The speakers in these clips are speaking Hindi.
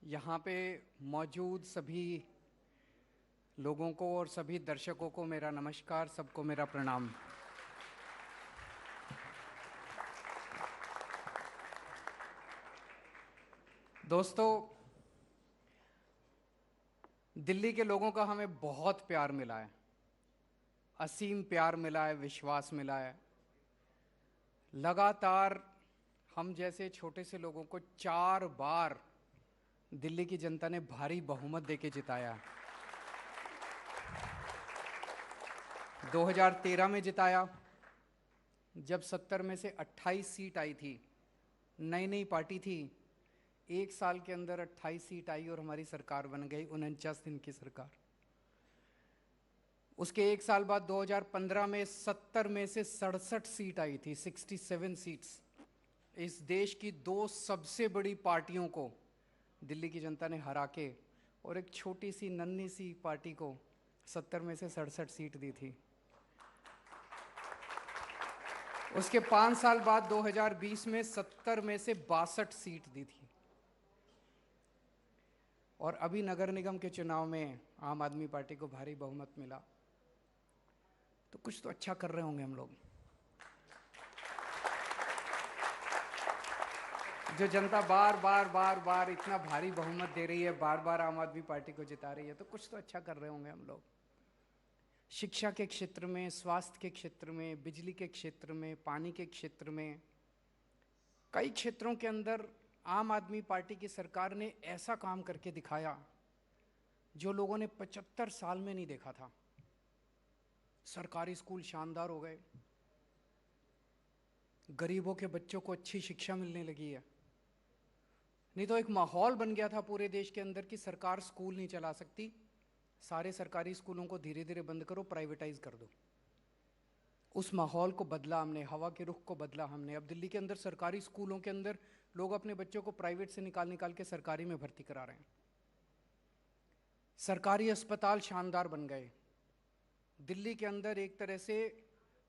यहाँ पे मौजूद सभी लोगों को और सभी दर्शकों को मेरा नमस्कार, सबको मेरा प्रणाम। दोस्तों, दिल्ली के लोगों का हमें बहुत प्यार मिला है, असीम प्यार मिला है, विश्वास मिला है। लगातार हम जैसे छोटे से लोगों को 4 बार दिल्ली की जनता ने भारी बहुमत देके जिताया। 2013 में जिताया, जब 70 में से 28 सीट आई थी, नई नई पार्टी थी। 1 साल के अंदर 28 सीट आई और हमारी सरकार बन गई, 49 दिन की सरकार। उसके 1 साल बाद 2015 में 70 में से 67 सीट आई थी, 67 सीट्स। इस देश की 2 सबसे बड़ी पार्टियों को दिल्ली की जनता ने हरा के और एक छोटी सी नन्ही सी पार्टी को 70 में से 67 सीट दी थी। उसके 5 साल बाद 2020 में 70 में से 62 सीट दी थी। और अभी नगर निगम के चुनाव में आम आदमी पार्टी को भारी बहुमत मिला। तो कुछ तो अच्छा कर रहे होंगे हम लोग। जो जनता बार बार इतना भारी बहुमत दे रही है, बार बार आम आदमी पार्टी को जिता रही है, तो कुछ तो अच्छा कर रहे होंगे हम लोग। शिक्षा के क्षेत्र में, स्वास्थ्य के क्षेत्र में, बिजली के क्षेत्र में, पानी के क्षेत्र में, कई क्षेत्रों के अंदर आम आदमी पार्टी की सरकार ने ऐसा काम करके दिखाया जो लोगों ने 75 साल में नहीं देखा था। सरकारी स्कूल शानदार हो गए, गरीबों के बच्चों को अच्छी शिक्षा मिलने लगी है। नहीं तो एक माहौल बन गया था पूरे देश के अंदर कि सरकार स्कूल नहीं चला सकती, सारे सरकारी स्कूलों को धीरे धीरे बंद करो, प्राइवेटाइज कर दो। उस माहौल को बदला हमने, हवा के रुख को बदला हमने। अब दिल्ली के अंदर सरकारी स्कूलों के अंदर लोग अपने बच्चों को प्राइवेट से निकाल के सरकारी में भर्ती करा रहे हैं। सरकारी अस्पताल शानदार बन गए। दिल्ली के अंदर एक तरह से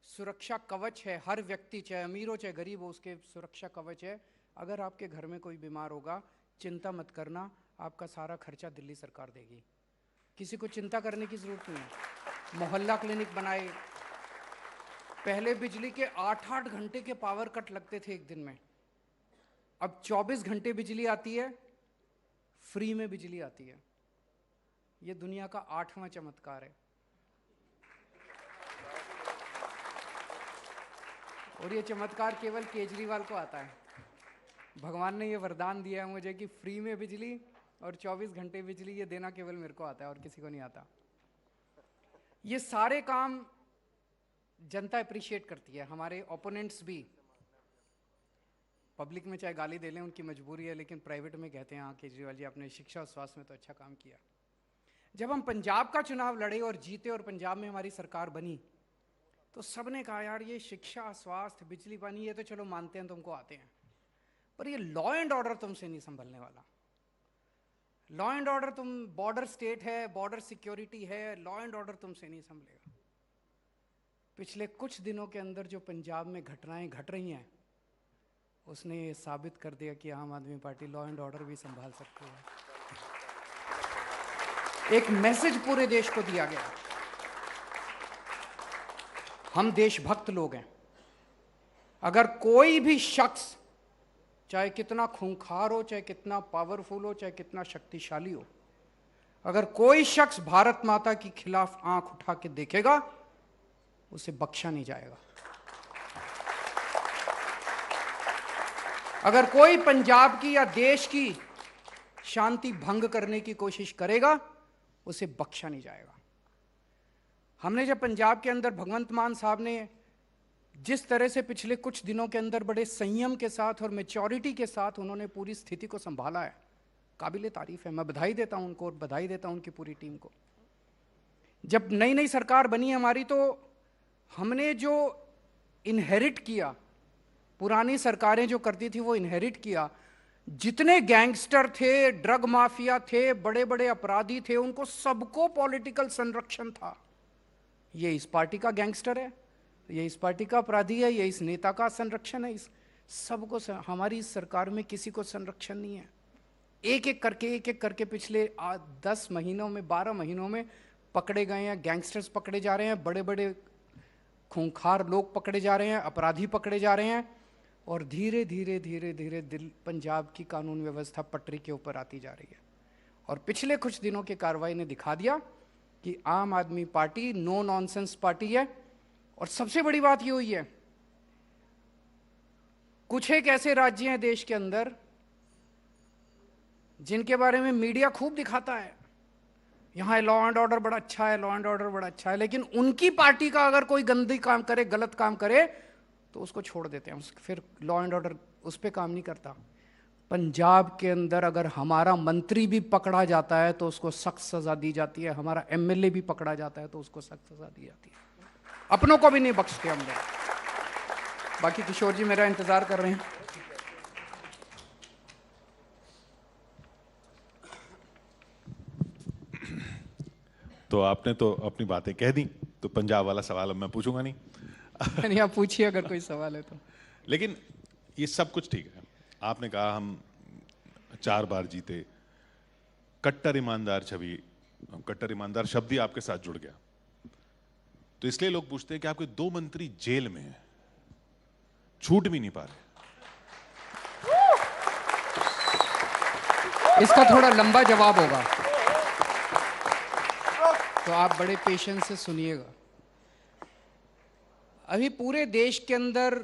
सुरक्षा कवच है, हर व्यक्ति चाहे अमीर हो चाहे गरीब हो, उसके सुरक्षा कवच है। अगर आपके घर में कोई बीमार होगा, चिंता मत करना, आपका सारा खर्चा दिल्ली सरकार देगी। किसी को चिंता करने की जरूरत नहीं है। मोहल्ला क्लिनिक बनाए। पहले बिजली के 8-8 घंटे के पावर कट लगते थे एक दिन में, अब 24 घंटे बिजली आती है, फ्री में बिजली आती है। यह दुनिया का 8वां चमत्कार है। और ये चमत्कार केवल केजरीवाल को आता है। भगवान ने ये वरदान दिया है मुझे कि फ्री में बिजली और 24 घंटे बिजली, ये देना केवल मेरे को आता है और किसी को नहीं आता। ये सारे काम जनता अप्रिशिएट करती है। हमारे ओपोनेंट्स भी पब्लिक में चाहे गाली दे लें, उनकी मजबूरी है, लेकिन प्राइवेट में कहते हैं हाँ केजरीवाल जी आपने शिक्षा और स्वास्थ्य में तो अच्छा काम किया। जब हम पंजाब का चुनाव लड़े और जीते और पंजाब में हमारी सरकार बनी, तो सबने कहा यार ये शिक्षा, स्वास्थ्य, बिजली, पानी ये तो चलो मानते हैं तुमको आते हैं, पर ये लॉ एंड ऑर्डर तुमसे नहीं संभलने वाला। लॉ एंड ऑर्डर, तुम बॉर्डर स्टेट है, बॉर्डर सिक्योरिटी है, लॉ एंड ऑर्डर तुमसे नहीं संभलेगा। पिछले कुछ दिनों के अंदर जो पंजाब में घटनाएं घट रही हैं, उसने ये साबित कर दिया कि आम आदमी पार्टी लॉ एंड ऑर्डर भी संभाल सकती है। एक मैसेज पूरे देश को दिया गया, हम देशभक्त लोग हैं। अगर कोई भी शख्स चाहे कितना खूंखार हो, चाहे कितना पावरफुल हो, चाहे कितना शक्तिशाली हो, अगर कोई शख्स भारत माता के खिलाफ आंख उठा के देखेगा, उसे बख्शा नहीं जाएगा। अगर कोई पंजाब की या देश की शांति भंग करने की कोशिश करेगा, उसे बख्शा नहीं जाएगा। हमने जब पंजाब के अंदर भगवंत मान साहब ने जिस तरह से पिछले कुछ दिनों के अंदर बड़े संयम के साथ और मैच्योरिटी के साथ उन्होंने पूरी स्थिति को संभाला है, काबिले तारीफ है। मैं बधाई देता हूं उनको और बधाई देता हूं उनकी पूरी टीम को। जब नई नई सरकार बनी हमारी, तो हमने जो इनहेरिट किया, पुरानी सरकारें जो करती थी वो इनहेरिट किया। जितने गैंगस्टर थे, ड्रग माफिया थे, बड़े बड़े अपराधी थे, उनको सबको पॉलिटिकल संरक्षण था। ये इस पार्टी का गैंगस्टर है, ये इस पार्टी का अपराधी है, ये इस नेता का संरक्षण है, इस सबको हमारी इस सरकार में किसी को संरक्षण नहीं है। एक एक करके पिछले 10 महीनों में, 12 महीनों में पकड़े गए हैं। गैंगस्टर्स पकड़े जा रहे हैं, बड़े बड़े खूंखार लोग पकड़े जा रहे हैं, अपराधी पकड़े जा रहे हैं, और धीरे धीरे धीरे धीरे पंजाब की कानून व्यवस्था पटरी के ऊपर आती जा रही है। और पिछले कुछ दिनों की कार्रवाई ने दिखा दिया कि आम आदमी पार्टी नो नॉनसेंस पार्टी है। और सबसे बड़ी बात ये हुई है, कुछ एक ऐसे राज्य हैं देश के अंदर जिनके बारे में मीडिया खूब दिखाता है, यहां लॉ एंड ऑर्डर बड़ा अच्छा है, लॉ एंड ऑर्डर बड़ा अच्छा है, लेकिन उनकी पार्टी का अगर कोई गंदी काम करे, गलत काम करे, तो उसको छोड़ देते हैं, फिर लॉ एंड ऑर्डर उस पर काम नहीं करता। पंजाब के अंदर अगर हमारा मंत्री भी पकड़ा जाता है तो उसको सख्त सजा दी जाती है, हमारा एमएलए भी पकड़ा जाता है तो उसको सख्त सजा दी जाती है। अपनों को भी नहीं बख्शते हम लोग। बाकी किशोर जी मेरा इंतजार कर रहे हैं। तो आपने तो अपनी बातें कह दी, तो पंजाब वाला सवाल अब मैं पूछूंगा नहीं। नहीं, आप पूछिए अगर कोई सवाल है तो। लेकिन ये सब कुछ ठीक है, आपने कहा हम 4 बार जीते, कट्टर ईमानदार छवि, कट्टर ईमानदार शब्द ही आपके साथ जुड़ गया, तो इसलिए लोग पूछते हैं कि आपके 2 मंत्री जेल में हैं, छूट भी नहीं पा रहे। इसका थोड़ा लंबा जवाब होगा, तो आप बड़े पेशेंस से सुनिएगा। अभी पूरे देश के अंदर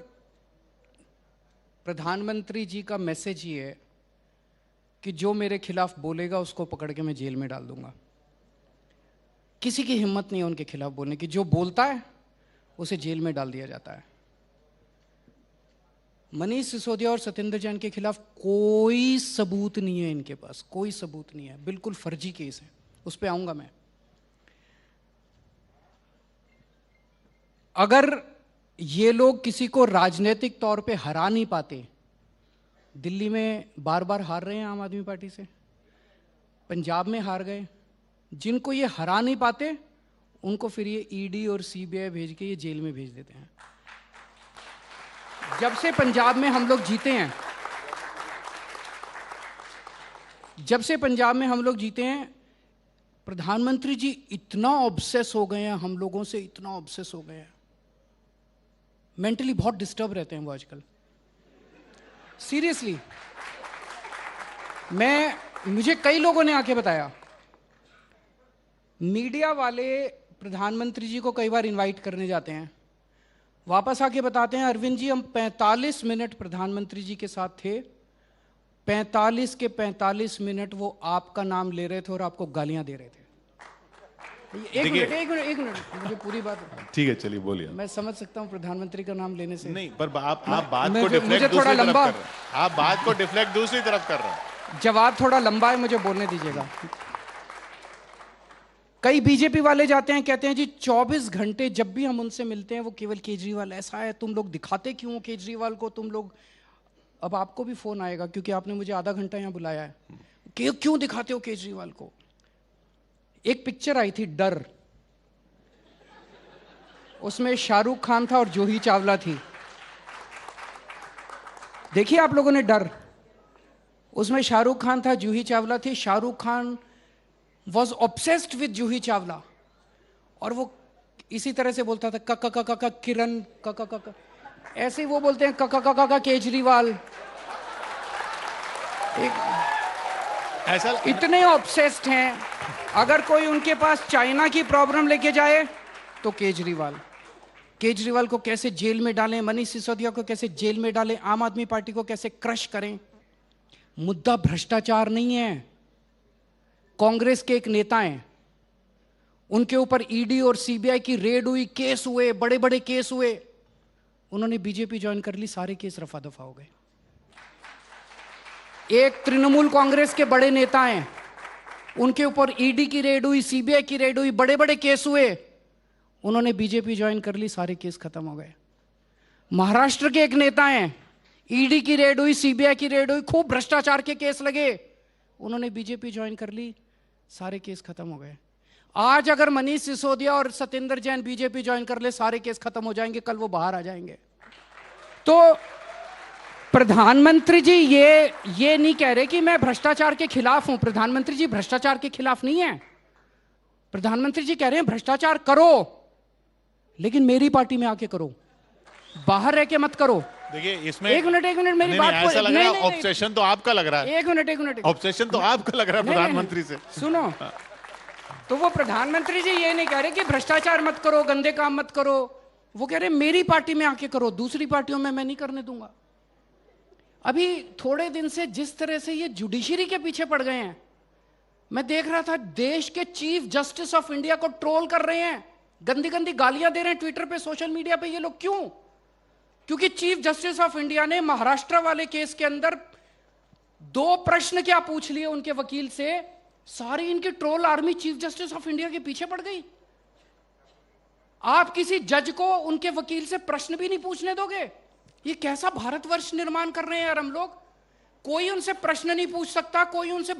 प्रधानमंत्री जी का मैसेज ये है कि जो मेरे खिलाफ बोलेगा उसको पकड़ के मैं जेल में डाल दूंगा। किसी की हिम्मत नहीं है उनके खिलाफ बोलने की, जो बोलता है उसे जेल में डाल दिया जाता है। मनीष सिसोदिया और सत्येंद्र जैन के खिलाफ कोई सबूत नहीं है, इनके पास कोई सबूत नहीं है, बिल्कुल फर्जी केस है, उस पर आऊंगा मैं। अगर ये लोग किसी को राजनीतिक तौर पे हरा नहीं पाते, दिल्ली में बार बार हार रहे हैं आम आदमी पार्टी से, पंजाब में हार गए, जिनको ये हरा नहीं पाते उनको फिर ये ईडी और सीबीआई भेज के ये जेल में भेज देते हैं। जब से पंजाब में हम लोग जीते हैं, जब से पंजाब में हम लोग जीते हैं, प्रधानमंत्री जी इतना ऑब्सेस हो गए हैं हम लोगों से, इतना ऑब्सेस हो गए हैं, मेंटली बहुत डिस्टर्ब रहते हैं वो आजकल, सीरियसली। मुझे कई लोगों ने आके बताया, मीडिया वाले प्रधानमंत्री जी को कई बार इनवाइट करने जाते हैं, वापस आके बताते हैं अरविंद जी हम 45 मिनट प्रधानमंत्री जी के साथ थे, 45 के 45 मिनट वो आपका नाम ले रहे थे और आपको गालियां दे रहे थे। एक मिनट मुझे पूरी बात, ठीक है चलिए बोलिए। मैं समझ सकता हूं प्रधानमंत्री का नाम लेने से नहीं, पर आप बात को डिफ्लेक्ट दूसरी तरफ कर रहे हैं, आप बात को डिफ्लेक्ट दूसरी तरफ कर रहे हैं। जवाब थोड़ा लंबा है, मुझे बोलने दीजिएगा। कई बीजेपी वाले जाते हैं, कहते हैं जी 24 घंटे जब भी हम उनसे मिलते हैं वो केवल केजरीवाल ऐसा है, तुम लोग दिखाते क्यों हो केजरीवाल को, तुम लोग। अब आपको भी फोन आएगा क्योंकि आपने मुझे आधा घंटा यहां बुलाया है, क्यों दिखाते हो केजरीवाल को। एक पिक्चर आई थी डर, उसमें शाहरुख खान था और जूही चावला थी, देखिए आप लोगों ने डर। उसमें शाहरुख खान था, जूही चावला थी। Shahrukh Khan was obsessed with Juhi Chawla और वो इसी तरह से बोलता था कका कका कका किरण कका कका, ऐसे ही वो बोलते हैं कका कका कका केजरीवाल। ऐसा इतने ऑब्सेस्ड हैं, अगर कोई उनके पास चाइना की प्रॉब्लम लेके जाए तो केजरीवाल को कैसे जेल में डालें, मनीष सिसोदिया को कैसे जेल में डालें, आम आदमी पार्टी को कैसे क्रश करें। मुद्दा भ्रष्टाचार नहीं है। कांग्रेस के एक नेता हैं, उनके ऊपर ईडी और सीबीआई की रेड हुई, केस हुए, बड़े बड़े केस हुए, उन्होंने बीजेपी ज्वाइन कर ली, सारे केस रफा दफा हो गए। एक तृणमूल कांग्रेस के बड़े नेता हैं, उनके ऊपर ईडी की रेड हुई, सीबीआई की रेड हुई, बड़े बड़े केस हुए, उन्होंने बीजेपी ज्वाइन कर ली, सारे केस खत्म हो गए। महाराष्ट्र के एक नेता हैं, ईडी की रेड हुई, सीबीआई की रेड हुई, खूब भ्रष्टाचार के केस लगे, उन्होंने बीजेपी ज्वाइन कर ली, सारे केस खत्म हो गए। आज अगर मनीष सिसोदिया और सत्येंद्र जैन बीजेपी ज्वाइन कर ले, सारे केस खत्म हो जाएंगे, कल वो बाहर आ जाएंगे। तो प्रधानमंत्री जी ये नहीं कह रहे कि मैं भ्रष्टाचार के खिलाफ हूं। प्रधानमंत्री जी भ्रष्टाचार के खिलाफ नहीं है। प्रधानमंत्री जी कह रहे हैं भ्रष्टाचार करो, लेकिन मेरी पार्टी में आके करो, बाहर रह के मत करो। देखिए इसमें एक मिनट मेरी बात ऐसा लग रहा है ऑब्सेशन तो आपका लग रहा है। एक मिनट ऑब्सेशन तो आपका लग रहा है प्रधानमंत्री से। सुनो, तो वो प्रधानमंत्री जी ये नहीं कह रहे कि भ्रष्टाचार मत करो, गंदे काम मत करो, वो कह रहे मेरी पार्टी में आके करो, दूसरी पार्टियों में मैं नहीं करने दूंगा। अभी थोड़े दिन से जिस तरह से ये जुडिशरी के पीछे पड़ गए हैं, मैं देख रहा था देश के चीफ जस्टिस ऑफ इंडिया को ट्रोल कर रहे हैं, गंदी गंदी गालियां दे रहे हैं ट्विटर पे, सोशल मीडिया पे। ये लोग क्यों? क्योंकि चीफ जस्टिस ऑफ इंडिया ने महाराष्ट्र वाले केस के अंदर 2 प्रश्न क्या पूछ लिए उनके वकील से, सारी इनकी troll army chief justice of India के पीछे पड़ गई। आप किसी जज को उनके वकील से प्रश्न भी नहीं पूछने दोगे? ये कैसा भारतवर्ष निर्माण कर रहे हैं यार हम लोग। कोई उनसे प्रश्न नहीं पूछ सकता, कोई उनसे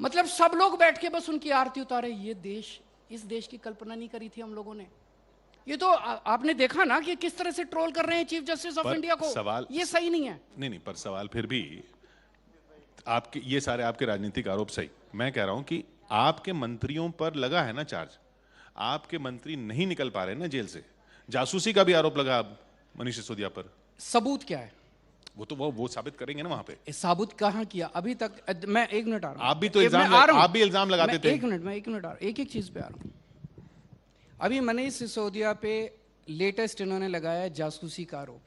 मतलब सब लोग बैठ के बस उनकी आरती उतारे। ये देश, इस देश की कल्पना नहीं करी थी हम लोगों ने। ये तो आपने देखा ना कि किस तरह से ट्रोल कर रहे हैं चीफ जस्टिस ऑफ इंडिया को। सवाल ये सही नहीं है। नहीं, पर सवाल फिर भी आपके, ये सारे आपके राजनीतिक आरोप सही। मैं कह रहा हूं कि आपके मंत्रियों पर लगा है ना चार्ज, आपके मंत्री नहीं निकल पा रहे ना जेल से। जासूसी का भी आरोप लगा मनीष सिसोदिया पर। सबूत क्या है? वो तो वो साबित करेंगे ना वहां पे। साबित कहां किया अभी तक? मैं 1 मिनट आ रहा हूं। आप भी तो आप भी इल्जाम लगाते थे। 1 मिनट, मैं 1 मिनट आ रहा हूं, एक चीज पे आ रहा हूं। अभी मनीष सिसोदिया पे लेटेस्ट इन्होंने लगाया जासूसी का आरोप।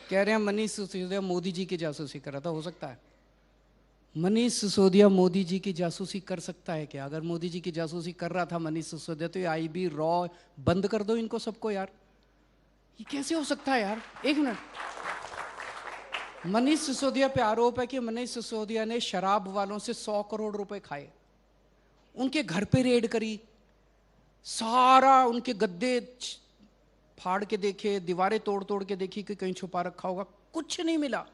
कह रहे हैं मनीष सिसोदिया मोदी जी की जासूसी कर रहा था। हो सकता है मनीष सिसोदिया मोदी जी की जासूसी कर सकता है क्या? अगर मोदी जी की जासूसी कर रहा था मनीष सिसोदिया, तो ये आईबी रॉ बंद कर दो इनको सबको यार। ये कैसे हो सकता है यार? 1 मिनट। मनीष सिसोदिया पे आरोप है कि मनीष सिसोदिया ने शराब वालों से 100 करोड़ रुपए खाए, उनके घर पे रेड करी, सारा उनके गद्दे फाड़ के देखे, दीवारें तोड़ तोड़ के देखी कि कहीं छुपा रखा होगा, कुछ नहीं मिला।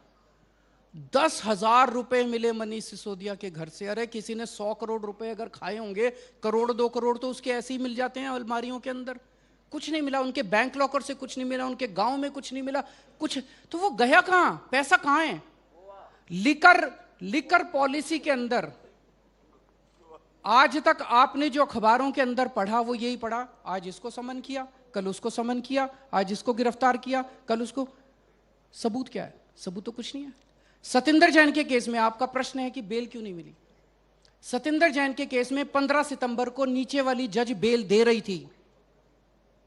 10,000 रुपए मिले मनीष सिसोदिया के घर से। अरे किसी ने 100 करोड़ रुपए अगर खाए होंगे, करोड़ 2 करोड़ तो उसके ऐसे ही मिल जाते हैं अलमारियों के अंदर। कुछ नहीं मिला, उनके बैंक लॉकर से कुछ नहीं मिला, उनके गांव में कुछ नहीं मिला, कुछ। तो वो गया कहां? पैसा कहां है? लिकर पॉलिसी के अंदर आज तक आपने जो अखबारों के अंदर पढ़ा वो यही पढ़ा। आज इसको समन किया, कल उसको समन किया, आज इसको गिरफ्तार किया, कल उसको। सबूत क्या है? सबूत तो कुछ नहीं है। सतिंदर जैन के केस में आपका प्रश्न है कि बेल क्यों नहीं मिली। सतिंदर जैन के केस में 15 सितंबर को नीचे वाली जज बेल दे रही थी,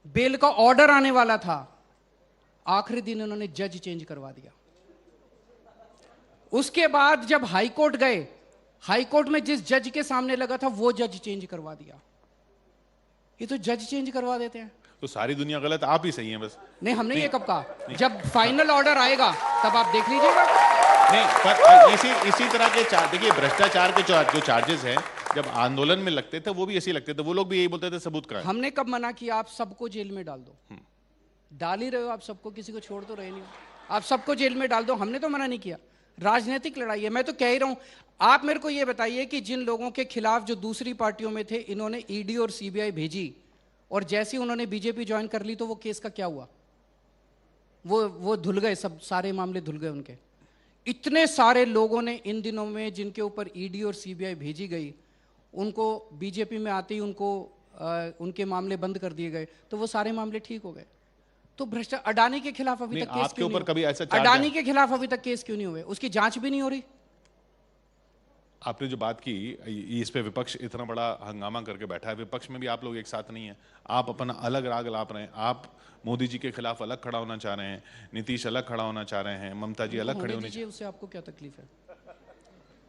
बेल का ऑर्डर आने वाला था, आखिरी दिन उन्होंने जज चेंज करवा दिया। उसके बाद जब हाई कोर्ट गए, हाई कोर्ट में जिस जज के सामने लगा था वो जज चेंज करवा दिया। ये तो जज चेंज करवा देते हैं। तो सारी दुनिया गलत, आप ही सही हैं बस। नहीं, हमने ये कब कहा? जब फाइनल ऑर्डर आएगा तब आप देख लीजिएगा। नहीं, पर इसी तरह के देखिए भ्रष्टाचार के जो चार्जेस हैं, जब आंदोलन में लगते थे वो भी ऐसे लगते थे, वो लोग भी यही बोलते थे सबूत का है। हमने कब मना किया आप सबको जेल में डाल दो? डाल ही रहे हो आप सबको, किसी को छोड़ तो रहे नहीं। आप सबको जेल में डाल दो, हमने तो मना नहीं किया। राजनीतिक लड़ाई है, मैं तो कह ही रहा हूं। आप मेरे को यह बताइए कि जिन लोगों के खिलाफ जो दूसरी पार्टियों में थे, इन्होंने ईडी और सीबीआई भेजी, और जैसे ही उन्होंने बीजेपी ज्वाइन कर ली तो वो केस का क्या हुआ? वो धुल गए, सब सारे मामले धुल गए उनके। इतने सारे लोगों ने इन दिनों में जिनके ऊपर ईडी और सीबीआई भेजी गई, उनको बीजेपी में आते ही उनको उनके मामले बंद कर दिए गए, तो वो सारे मामले ठीक हो गए। तो भ्रष्टाचार अडानी के खिलाफ अभी तक केस क्यों नहीं? कभी ऐसा अडानी के खिलाफ अभी तक केस क्यों नहीं हुए? उसकी जांच भी नहीं हो रही। आपने जो बात की, इस पे विपक्ष इतना बड़ा हंगामा करके बैठा है, विपक्ष में भी आप लोग एक साथ नहीं है, आप अपना अलग राग लाप रहे हैं। आप मोदी जी के खिलाफ अलग खड़ा होना चाह रहे हैं, नीतीश अलग खड़ा होना चाह रहे हैं, ममता जी अलग खड़े होने दीजिए। उससे आपको क्या तकलीफ है?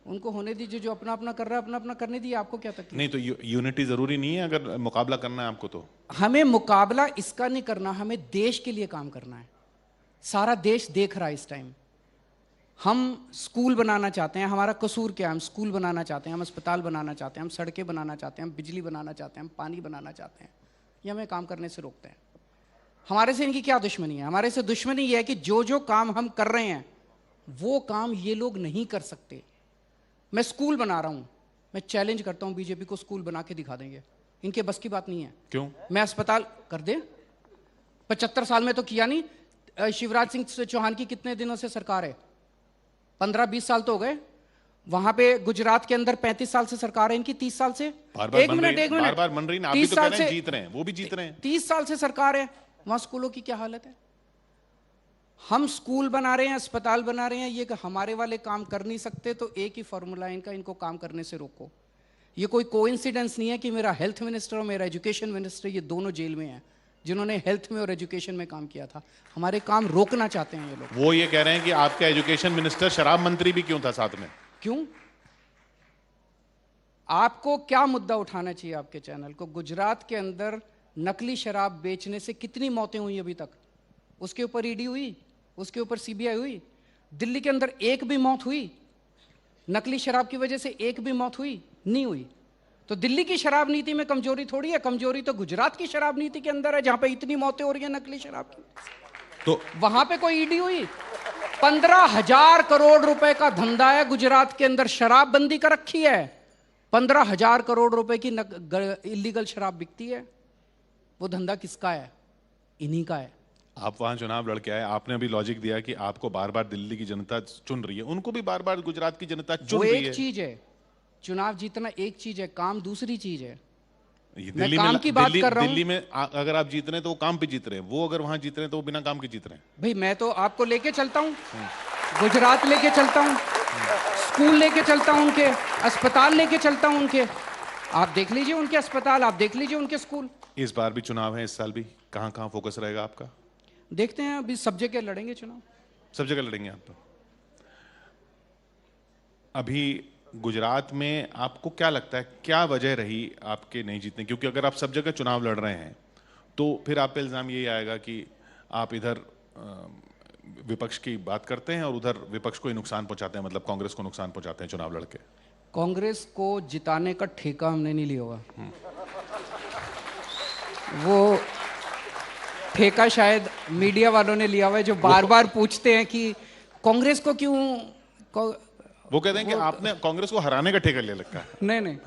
उनको होने दीजिए, जो अपना अपना कर रहा है अपना अपना करने दीजिए, आपको क्या तकलीफ? नहीं, तो यूनिटी जरूरी नहीं है अगर मुकाबला करना है आपको तो। हमें मुकाबला इसका नहीं करना, हमें देश के लिए काम करना है। सारा देश देख रहा है इस टाइम। हम स्कूल बनाना चाहते हैं, हमारा कसूर क्या है? हम स्कूल बनाना चाहते हैं, हम अस्पताल बनाना चाहते हैं, हम सड़कें बनाना चाहते हैं, हम बिजली बनाना चाहते हैं, हम पानी बनाना चाहते हैं। ये हमें काम करने से रोकते हैं। हमारे से इनकी क्या दुश्मनी है? हमारे से दुश्मनी ये है कि जो जो काम हम कर रहे हैं वो काम ये लोग नहीं कर सकते। मैं स्कूल बना रहा हूं, मैं चैलेंज करता हूं बीजेपी को, स्कूल बना के दिखा देंगे। इनके बस की बात नहीं है। क्यों? मैं अस्पताल कर दे, 75 साल में तो किया नहीं। शिवराज सिंह चौहान की कितने दिनों से सरकार है? 15-20 साल तो हो गए। वहां पे गुजरात के अंदर 35 साल से सरकार है इनकी, 30 साल से। बार-बार एक मिनट बार-बार बन रही ना, आप भी 30 तो कह साल रहे हैं से जीत रहे हैं, वो भी जीत रहे हैं। 30 साल से सरकार है, वहां स्कूलों की क्या हालत है। हम स्कूल बना रहे हैं, अस्पताल बना रहे हैं, ये कि हमारे वाले काम कर नहीं सकते तो एक ही फॉर्मूला है इनका, इनको काम करने से रोको। ये कोई कोइंसिडेंस नहीं है कि मेरा हेल्थ मिनिस्टर और मेरा एजुकेशन मिनिस्टर ये दोनों जेल में हैं, जिन्होंने हेल्थ में और एजुकेशन में काम किया था। हमारे काम रोकना चाहते हैं ये लोग। वो ये कह रहे हैं कि आपका एजुकेशन मिनिस्टर शराब मंत्री भी क्यों था साथ में? क्यों? आपको क्या मुद्दा उठाना चाहिए आपके चैनल को? गुजरात के अंदर नकली शराब बेचने से कितनी मौतें हुई अभी तक? उसके ऊपर ईडी हुई, उसके ऊपर सीबीआई हुई। दिल्ली के अंदर एक भी मौत हुई नकली शराब की वजह से? एक भी मौत हुई नहीं हुई। तो दिल्ली की शराब नीति में कमजोरी थोड़ी है, कमजोरी तो गुजरात की शराब नीति के अंदर है, जहां पे इतनी मौतें हो रही है नकली शराब की। तो वहां पे कोई ईडी हुई? 15,000 करोड़ रुपए का धंधा है गुजरात के अंदर, शराबबंदी कर रखी है। 15,000 करोड़ रुपए की इलीगल शराब बिकती है। वो धंधा किसका है? इन्हीं का है। आप वहां चुनाव लड़के आए, आपने अभी लॉजिक दिया कि आपको बार बार दिल्ली की जनता चुन रही है, उनको भी बार बार गुजरात की जनता चुन वो रही एक है। चीज है, चुनाव जीतना एक चीज है, काम दूसरी चीज है। ये मैं काम की बात कर रहा हूं। दिल्ली में अगर आप जीत रहे हैं तो वो काम पे जीत रहे हैं, वो अगर वहां जीत रहे हैं तो वो बिना काम के जीत रहे हैं। भाई मैं तो आपको लेके चलता हूं, गुजरात लेके चलता हूं, स्कूल लेके चलता हूं, उनके अस्पताल लेके चलता हूं उनके। आप देख लीजिए उनके अस्पताल, आप देख लीजिए उनके स्कूल। इस बार भी चुनाव है, इस साल भी कहां कहां फोकस रहेगा आपका? देखते हैं, अभी सब जगह लड़ेंगे चुनाव, सब जगह लड़ेंगे आप तो। अभी गुजरात में आपको क्या लगता है क्या वजह रही आपके नहीं जीतने? क्योंकि अगर आप सब जगह चुनाव लड़ रहे हैं तो फिर आप पे इल्जाम यही आएगा कि आप इधर विपक्ष की बात करते हैं और उधर विपक्ष को ही नुकसान पहुंचाते हैं, मतलब कांग्रेस को नुकसान पहुंचाते हैं चुनाव लड़के। कांग्रेस को जिताने का ठेका हमने नहीं लिया हुआ। वो ठेका शायद मीडिया वालों ने लिया हुआ है, जो बार बार पूछते हैं कि कांग्रेस को क्यों वो कहते हैं कि आपने कांग्रेस को हराने का ठेका ले रखा है। नहीं नहीं,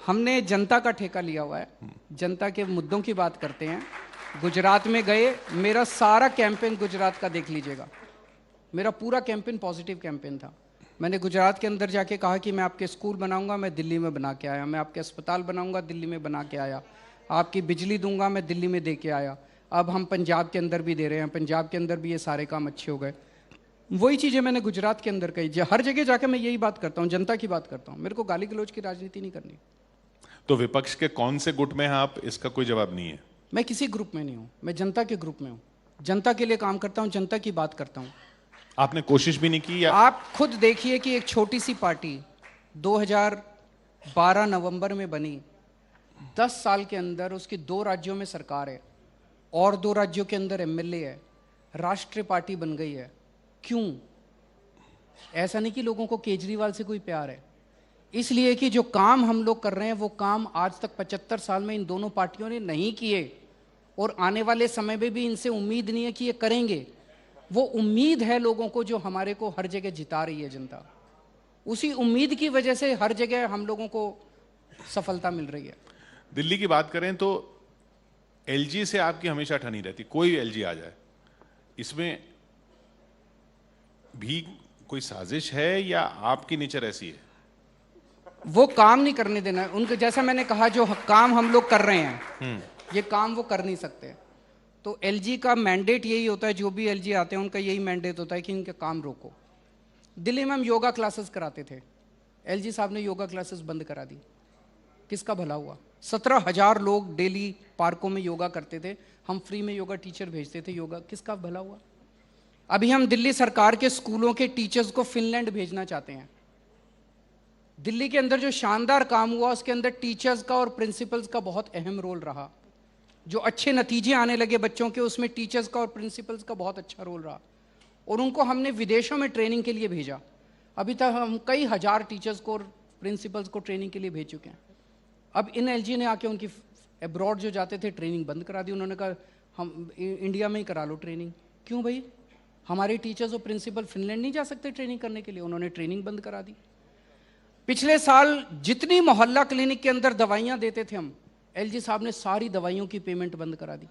हमने जनता का ठेका लिया हुआ है, जनता के मुद्दों की बात करते हैं। गुजरात में गए, मेरा सारा कैंपेन गुजरात का देख लीजिएगा, मेरा पूरा कैंपेन पॉजिटिव कैंपेन था। मैंने गुजरात के अंदर जाके कहा कि मैं आपके स्कूल बनाऊंगा, मैं दिल्ली में बना के आया। मैं आपके अस्पताल बनाऊंगा, दिल्ली में बना के आया। आपकी बिजली दूंगा, मैं दिल्ली में दे के आया। अब हम पंजाब के अंदर भी दे रहे हैं, पंजाब के अंदर भी ये सारे काम अच्छे हो गए। वही चीज़ें मैंने गुजरात के अंदर कही। हर जगह जाकर मैं यही बात करता हूँ, जनता की बात करता हूँ। मेरे को गाली गलौज की राजनीति नहीं करनी। तो विपक्ष के कौन से गुट में हैं आप, इसका कोई जवाब नहीं है? मैं किसी ग्रुप में नहीं हूँ, मैं जनता के ग्रुप में हूँ। जनता के लिए काम करता हूँ, जनता की बात करता हूँ। आपने कोशिश भी नहीं की या? आप खुद देखिए कि एक छोटी सी पार्टी 2012 नवंबर में बनी, 10 साल के अंदर उसकी 2 राज्यों में सरकार है और 2 राज्यों के अंदर एमएलए है, राष्ट्रीय पार्टी बन गई है। क्यों? ऐसा नहीं कि लोगों को केजरीवाल से कोई प्यार है, इसलिए कि जो काम हम लोग कर रहे हैं वो काम आज तक 75 साल में इन दोनों पार्टियों ने नहीं किए और आने वाले समय में भी इनसे उम्मीद नहीं है कि ये करेंगे। वो उम्मीद है लोगों को, जो हमारे को हर जगह जिता रही है जनता। उसी उम्मीद की वजह से हर जगह हम लोगों को सफलता मिल रही है। दिल्ली की बात करें तो एलजी से आपकी हमेशा ठनी रहती, कोई एलजी आ जाए, इसमें भी कोई साजिश है या आपकी नेचर ऐसी है? वो काम नहीं करने देना है उनको। जैसा मैंने कहा, जो काम हम लोग कर रहे हैं ये काम वो कर नहीं सकते। तो एलजी का मैंडेट यही होता है, जो भी एलजी आते हैं उनका यही मैंडेट होता है कि इनके काम रोको। दिल्ली में हम योगा क्लासेस कराते थे, एलजी साहब ने योगा क्लासेस बंद करा दी। किसका भला हुआ? 17,000 लोग डेली पार्कों में योगा करते थे, हम फ्री में योगा टीचर भेजते थे योगा। किसका भला हुआ? अभी हम दिल्ली सरकार के स्कूलों के टीचर्स को फिनलैंड भेजना चाहते हैं। दिल्ली के अंदर जो शानदार काम हुआ उसके अंदर टीचर्स का और प्रिंसिपल्स का बहुत अहम रोल रहा। जो अच्छे नतीजे आने लगे बच्चों के, उसमें टीचर्स का और प्रिंसिपल्स का बहुत अच्छा रोल रहा और उनको हमने विदेशों में ट्रेनिंग के लिए भेजा। अभी तक हम कई हजार टीचर्स को और प्रिंसिपल्स को ट्रेनिंग के लिए भेज चुके हैं। अब इन एलजी ने आके उनकी अब्रॉड जो जाते थे ट्रेनिंग बंद करा दी। उन्होंने कहा हम इंडिया में ही करा लो ट्रेनिंग। क्यों भाई? हमारे टीचर्स और प्रिंसिपल फिनलैंड नहीं जा सकते ट्रेनिंग करने के लिए? उन्होंने ट्रेनिंग बंद करा दी। पिछले साल जितनी मोहल्ला क्लिनिक के अंदर दवाइयां देते थे हम, एलजी साहब ने सारी दवाइयों की पेमेंट बंद करा दी।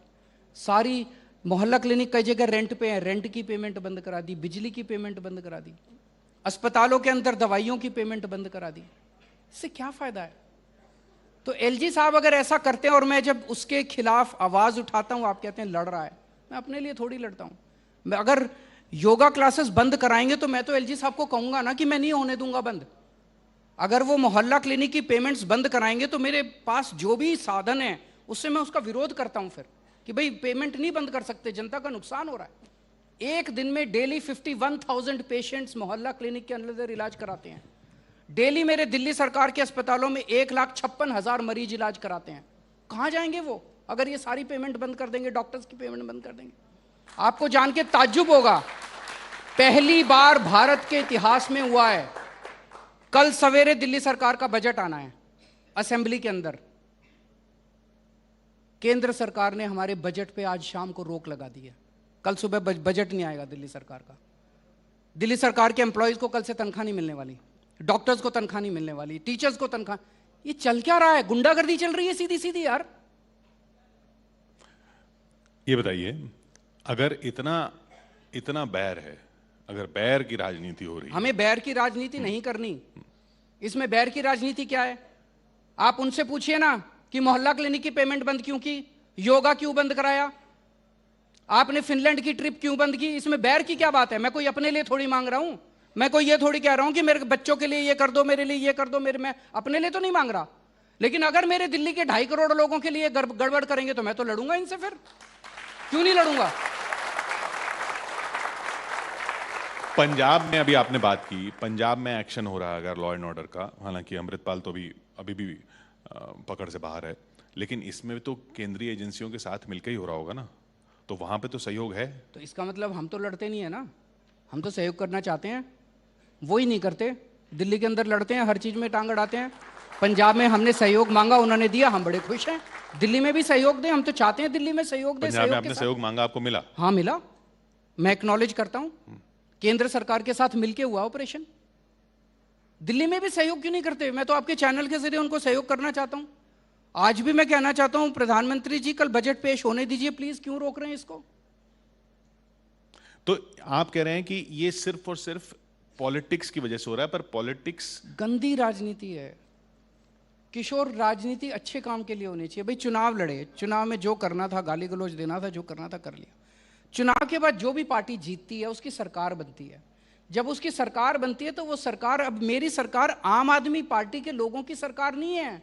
सारी मोहल्ला क्लिनिक कई जगह रेंट पे है, रेंट की पेमेंट बंद करा दी, बिजली की पेमेंट बंद करा दी। अस्पतालों के अंदर दवाइयों की पेमेंट बंद करा दी। इससे क्या फायदा है? तो एलजी साहब अगर ऐसा करते हैं और मैं जब उसके खिलाफ आवाज उठाता हूं, आप कहते हैं लड़ रहा है। मैं अपने लिए थोड़ी लड़ता हूं। मैं अगर योगा क्लासेस बंद कराएंगे तो मैं तो एलजी साहब को कहूंगा ना कि मैं नहीं होने दूंगा बंद। अगर वो मोहल्ला क्लिनिक की पेमेंट्स बंद कराएंगे तो मेरे पास जो भी साधन है उससे मैं उसका विरोध करता हूं फिर, कि भाई पेमेंट नहीं बंद कर सकते, जनता का नुकसान हो रहा है। एक दिन में डेली 51,000 पेशेंट्स मोहल्ला क्लिनिक के अंदर इलाज कराते हैं। डेली मेरे दिल्ली सरकार के अस्पतालों में 1,56,000 मरीज इलाज कराते हैं। कहां जाएंगे वो अगर ये सारी पेमेंट बंद कर देंगे, डॉक्टर्स की पेमेंट बंद कर देंगे? आपको जान के ताज्जुब होगा, पहली बार भारत के इतिहास में हुआ है, कल सवेरे दिल्ली सरकार का बजट आना है असेंबली के अंदर, केंद्र सरकार ने हमारे बजट पे आज शाम को रोक लगा दी है। कल सुबह बजट नहीं आएगा दिल्ली सरकार का। दिल्ली सरकार के एम्प्लॉयज को कल से तनख्वाह नहीं मिलने वाली, डॉक्टर्स को तनख्वाह नहीं मिलने वाली, टीचर्स को तनख्वाह। ये चल क्या रहा है? गुंडागर्दी चल रही है सीधी सीधी यार। ये बताइए, अगर इतना इतना बैर है, अगर बैर की राजनीति हो रही है, हमें बैर की राजनीति नहीं करनी। इसमें बैर की राजनीति क्या है? आप उनसे पूछिए ना कि मोहल्ला क्लिनिक की पेमेंट बंद क्यों की, योगा क्यों बंद कराया, आपने फिनलैंड की ट्रिप क्यों बंद की? इसमें बैर की क्या बात है? मैं कोई अपने लिए थोड़ी मांग रहा हूं। मैं कोई ये थोड़ी कह रहा हूं कि मेरे बच्चों के लिए ये कर दो, मेरे लिए ये कर दो, मैं अपने लिए तो नहीं मांग रहा। लेकिन अगर मेरे दिल्ली के 2.5 करोड़ लोगों के लिए गड़बड़ करेंगे तो मैं तो लड़ूंगा इनसे। फिर क्यों नहीं लड़ूंगा? पंजाब में अभी आपने बात की, पंजाब में एक्शन हो रहा है अगर लॉ एंड ऑर्डर का, हालांकि अमृतपाल तो अभी भी पकड़ से बाहर है, लेकिन इसमें तो केंद्रीय एजेंसियों के साथ मिलकर ही हो रहा होगा ना, तो वहां पे तो सहयोग है। तो इसका मतलब हम तो लड़ते नहीं है ना, हम तो सहयोग करना चाहते हैं, वो ही नहीं करते। दिल्ली के अंदर लड़ते हैं, हर चीज में टांग अड़ाते हैं। पंजाब में हमने सहयोग मांगा, उन्होंने दिया, हम बड़े खुश हैं। दिल्ली में भी सहयोग दें, हम तो चाहते हैं दिल्ली में सहयोग दें। पंजाब में आपने सहयोग मांगा, आपको मिला? हाँ मिला, मैं एक्नॉलेज करता हूं। केंद्र सरकार के साथ मिलके हुआ ऑपरेशन। दिल्ली में भी सहयोग क्यों नहीं करते? मैं तो आपके चैनल के जरिए उनको सहयोग करना चाहता हूं। आज भी मैं कहना चाहता हूं, प्रधानमंत्री जी कल बजट पेश होने दीजिए प्लीज, क्यों रोक रहे हैं इसको? तो आप कह रहे हैं कि ये सिर्फ और सिर्फ पॉलिटिक्स की वजह से हो रहा है, पर पॉलिटिक्स गंदी राजनीति है किशोर। राजनीति अच्छे काम के लिए होनी चाहिए। भाई चुनाव लड़े, चुनाव में जो करना था, गाली गलौज देना था, जो करना था कर लिया। चुनाव के बाद जो भी पार्टी जीतती है उसकी सरकार बनती है। जब उसकी सरकार बनती है तो वो सरकार, अब मेरी सरकार आम आदमी पार्टी के लोगों की सरकार नहीं है।